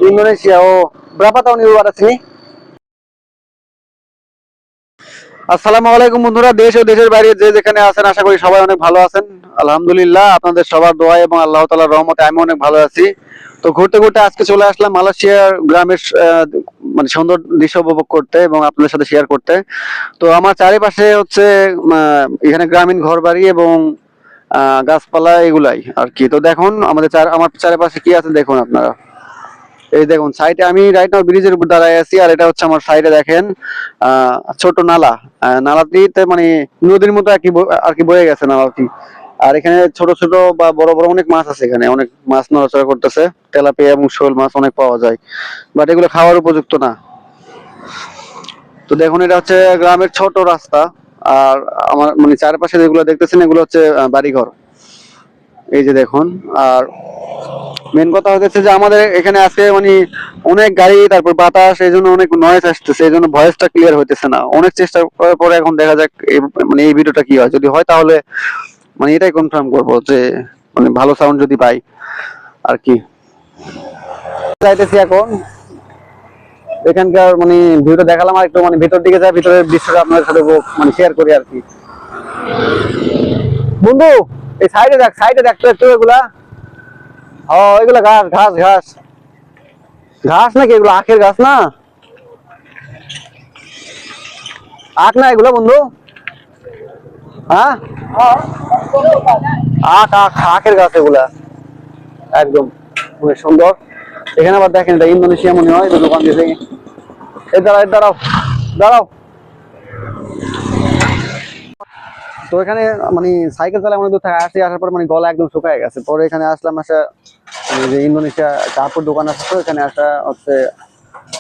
Indonesia. Oh, berapa tahun ibu ada sini? আসসালামু আলাইকুম বন্ধুরা, দেশ ও দেশের বাইরে যে যেখানে আছেন আশা করি সবাই অনেক ভালো আছেন। আলহামদুলিল্লাহ, আপনাদের সবার দোয়া এবং আল্লাহ তাআলার রহমতে আমি অনেক ভালো আছি। তো ঘুরতে ঘুরতে আজকে চলে আসলাম মালয়েশিয়ার গ্রামের মানে সুন্দর দৃশ্য উপভোগ করতে এবং আপনাদের সাথে শেয়ার করতে। তো আমার চারিপাশে হচ্ছে এখানে গ্রামীণ ঘরবাড়ি এবং গাছপালা এগুলাই আর কি। তো দেখুন আমার চারিপাশে কি আছে দেখুন আপনারা। এই দেখুন সাইডে আমি রাইট নাও ব্রিজের উপর দাঁড়ায় আছি, আর এটা হচ্ছে আমার সাইডে দেখেন ছোট নালা। নালাটিতে মানে নদীর মতো আর কি বয়ে গেছে নালাটি। আর এখানে ছোট ছোট বা বড় বড় অনেক মাছ আছে, এখানে অনেক মাছ নড়াচড়া করতেছে। তেলাপিয়া এবং শোল মাছ অনেক পাওয়া যায়, বাট এগুলো খাওয়ার উপযুক্ত না। তো দেখুন এটা হচ্ছে গ্রামের ছোট রাস্তা। আর আমার মানে চারপাশে যেগুলো দেখতেছেন এগুলো হচ্ছে বাড়িঘর, এই যে দেখুন। আর মেন কথা হচ্ছে যে আমাদের এখানে আছে মানে অনেক গাড়ি, তারপর বাতাস, এই জন্য অনেক নয়েজ আসতেছে, এই জন্য ভয়েসটা ক্লিয়ার হইতেছে না। অনেক চেষ্টা করার পরে এখন দেখা যাক মানে এই ভিডিওটা কি হয়। যদি হয় তাহলে মানে এটাই কনফার্ম করবো যে মানে ভালো সাউন্ড যদি পাই আর কি। যাইতেছি এখন এখানকার মানে ভিউটা দেখালাম, আর একটু মানে ভিতর দিকে যাই, ভিতরের দৃশ্যটা আপনাদের সাথে মানে শেয়ার করি আর কি। বন্ধু এই সাইডে দেখতো একটু এগুলা। ও এগুলা ঘাস ঘাস ঘাস ঘাস নাকি? এগুলো আখের গাছ না? আখ না এগুলো বন্ধু? হ্যাঁ, আখের গাছ এগুলা একদম অনেক সুন্দর। এখানে আবার দেখেন এটা ইন্দোনেশিয়া মনে হয়, দোকান দিয়ে। এই দাঁড়াও দাঁড়াও দাঁড়াও। তো এখানে মানে সাইকেল চালায় অনেক দূর থেকে আসার পর মানে গলা একদম শুকায় গেছে। পরে এখানে আসলাম, মানে যে ইন্দোনেশিয়া কাপড় দোকান আছে, তো এখানে আসা হচ্ছে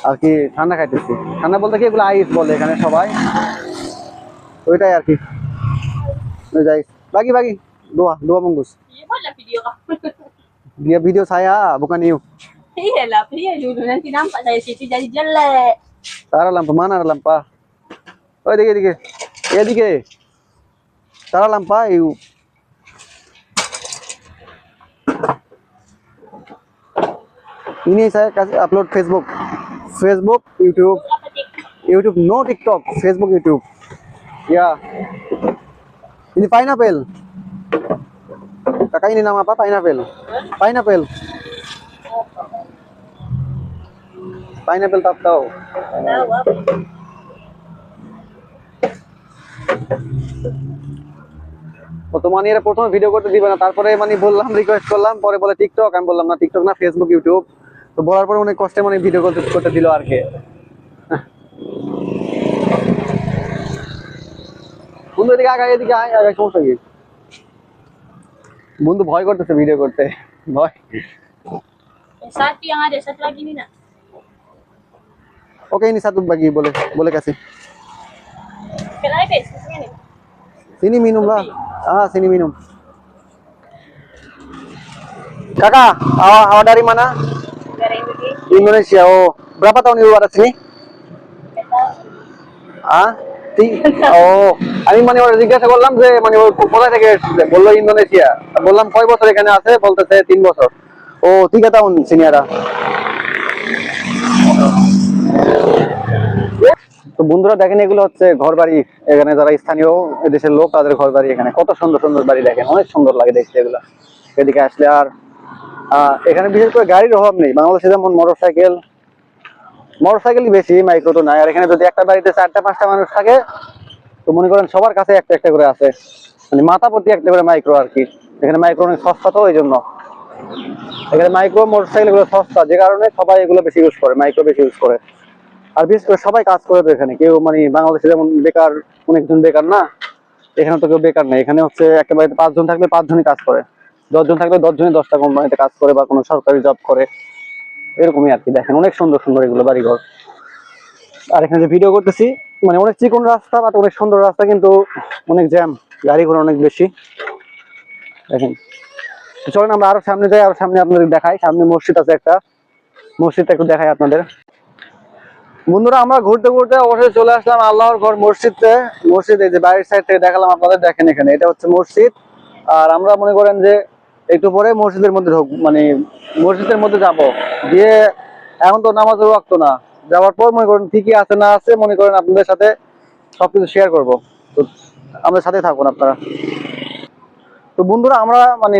আর কি ঠান্ডা খাইতেছি। ঠান্ডা বলতে কি, এগুলো আইস বলে এখানে সবাই, ওইটাই আর কি। যাই bagi bagi dua bungkus. Iya lah video kamu. Dia video saya bukan you. Iya lah video dulu, nanti nampak saya situ jadi jelek. Taruh lampu, mana ada lampa? Oh dikit dikit, ya dikit. Taruh lampa you. Ini saya kasih upload Facebook, YouTube, no TikTok, Facebook, YouTube. Ya. Ini pineapple. Kakak ini nama apa? Pineapple. Pineapple. Pineapple tak tahu. Tahu apa? তোমার এর প্রথমে video করতে দিবে না, তারপরে মানে বললাম, request করলাম, পরে বলে টিকটক। আমি বললাম না টিকটক না, ফেসবুক ইউটিউব। তো বলার পরে অনেক কষ্টে মানে ভিডিও করতে দিল আর কি। বন্ধু এদিকে আগে, এদিকে আয়, সমস্যা কি? বন্ধু ভয় করতেছে ভিডিও করতে, ভয়। Satu yang ada, satu lagi nih nak. Oke ini satu bagi, boleh kasih. Kenapa pes? Sini. Sini minum lah. Sini minum. Kakak, awak dari mana? Dari Indonesia. Indonesia. Oh, berapa tahun ibu ada sini? Oh, আমি মানে ওরা জিজ্ঞাসা করলাম যে মানে কোথা থেকে এসেছে, বললো ইন্দোনেশিয়া। বললাম কয় বছর এখানে আছে, বলতেছে 3 বছর। ও 3 tahun সিনিয়রা। তো বন্ধুরা দেখেন এগুলো হচ্ছে ঘর বাড়ি, এখানে যারা স্থানীয় দেশের লোক তাদের ঘর বাড়ি। এখানে কত সুন্দর সুন্দর বাড়ি দেখেন, অনেক সুন্দর লাগে দেখতে এগুলা এদিকে আসলে। আর এখানে বিশেষ করে গাড়ির অভাব নেই। বাংলাদেশে যেমন মোটরসাইকেলই বেশি, মাইক্রো তো নাই। আর এখানে যদি একটা বাড়িতে 4টা-5টা মানুষ থাকে, তো মনে করেন সবার কাছে একটা একটা করে আছে, মানে মাথা প্রতি একটা করে মাইক্রো আর কি। এখানে মাইক্রো অনেক সস্তা, তো এই জন্য এখানে মাইক্রো মোটরসাইকেল এগুলো সস্তা, যে কারণে সবাই এগুলো বেশি ইউজ করে, মাইক্রো বেশি ইউজ করে। আর বিশেষ করে সবাই কাজ করে, তো এখানে কেউ মানে বাংলাদেশে যেমন বেকার, অনেকজন বেকার না, এখানে তো কেউ বেকার নেই। এখানে হচ্ছে একটা বাড়িতে 5 জন থাকলে 5 জনই কাজ করে, 10 জন থাকলে 10 জনই 10টা কোম্পানিতে কাজ করে বা কোনো সরকারি জব করে, এরকমই আর কি। দেখেন অনেক সুন্দর সুন্দর এগুলো বাড়িঘর। আর এখানে যে ভিডিও করতেছি মানে অনেক চিকন রাস্তা, বাট অনেক সুন্দর রাস্তা, কিন্তু অনেক জ্যাম, গাড়ি ঘোড়া অনেক বেশি। দেখেন চলেন আমরা আরো সামনে যাই, আরো সামনে আপনাদের দেখাই। সামনে মসজিদ আছে একটা, মসজিদটা একটু দেখাই আপনাদের। বন্ধুরা আমরা ঘুরতে ঘুরতে অবশ্যই চলে আসলাম আল্লাহর ঘর মসজিদে। মসজিদ এই যে বাইরের সাইড থেকে দেখালাম আপনাদের, দেখেন এখানে এটা হচ্ছে মসজিদ। আর আমরা মনে করেন যে একটু পরে মসজিদের মধ্যে মানে মসজিদের মধ্যে যাব, দিয়ে এখন তো নামাজের ওয়াক্ত না, যাওয়ার পর মনে করেন ঠিকই আছে না আছে মনে করেন আপনাদের সাথে সবকিছু শেয়ার করব। তো আমাদের সাথে থাকুন আপনারা। তো বন্ধুরা আমরা মানে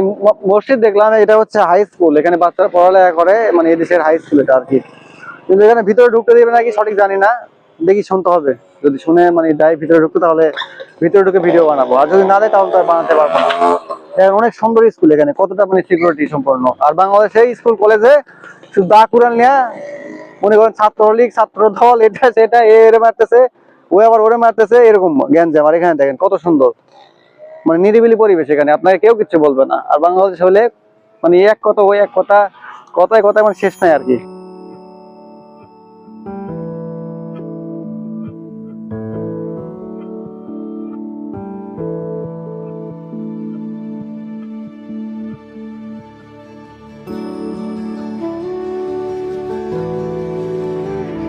মসজিদ দেখলাম, এটা হচ্ছে হাই স্কুল, এখানে বাচ্চারা পড়ালেখা করে, মানে এই দেশের হাই স্কুল এটা আর কি। কিন্তু এখানে ভিতরে ঢুকতে দেবে নাকি সঠিক জানি না, দেখি শুনতে হবে, যদি শুনে মানে দেয় ভিতরে ঢুকতে তাহলে ভিতরে ঢুকে ভিডিও বানাবো, আর যদি না দেয় তাহলে তো আর বানাতে পারবো না। দেখেন অনেক সুন্দর স্কুল, এখানে কতটা মানে সিকিউরিটি সম্পন্ন। আর বাংলাদেশে স্কুল কলেজে শুধু দা কুড়াল নিয়ে মনে করেন ছাত্রলীগ ছাত্র দল এটা সেটা এরে মারতেছে, ও আবার ওরে মারতেছে, এরকম গ্যাঞ্জাম। আর এখানে দেখেন কত সুন্দর মানে নিরিবিলি পরিবেশ, এখানে আপনাকে কেউ কিছু বলবে না। আর বাংলাদেশ হলে মানে এক কথা ওই এক কথা, কথায় কথায় মানে শেষ নাই আর কি।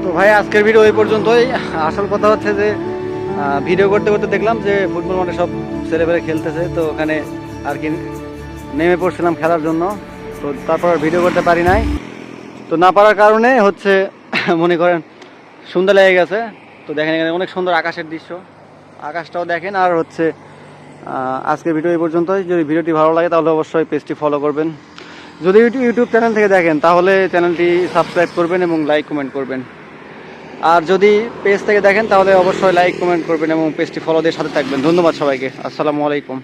তো ভাই আজকের ভিডিও এই পর্যন্তই। আসল কথা হচ্ছে যে ভিডিও করতে করতে দেখলাম যে ফুটবল মাঠে সব ছেলেপেলে খেলতেছে, তো ওখানে আর কি নেমে পড়ছিলাম খেলার জন্য। তো তারপর আর ভিডিও করতে পারি নাই, তো না পারার কারণে হচ্ছে মনে করেন সুন্দর লেগে গেছে। তো দেখেন এখানে অনেক সুন্দর আকাশের দৃশ্য, আকাশটাও দেখেন। আর হচ্ছে আজকের ভিডিও এই পর্যন্তই। যদি ভিডিওটি ভালো লাগে তাহলে অবশ্যই পেজটি ফলো করবেন। যদি ইউটিউব চ্যানেল থেকে দেখেন তাহলে চ্যানেলটি সাবস্ক্রাইব করবেন এবং লাইক কমেন্ট করবেন। আর যদি পেজ থেকে দেখেন তাহলে অবশ্যই লাইক কমেন্ট করবেন এবং পেজটি ফলো দিয়ে সাথে থাকবেন। ধন্যবাদ সবাইকে। আসসালামু আলাইকুম।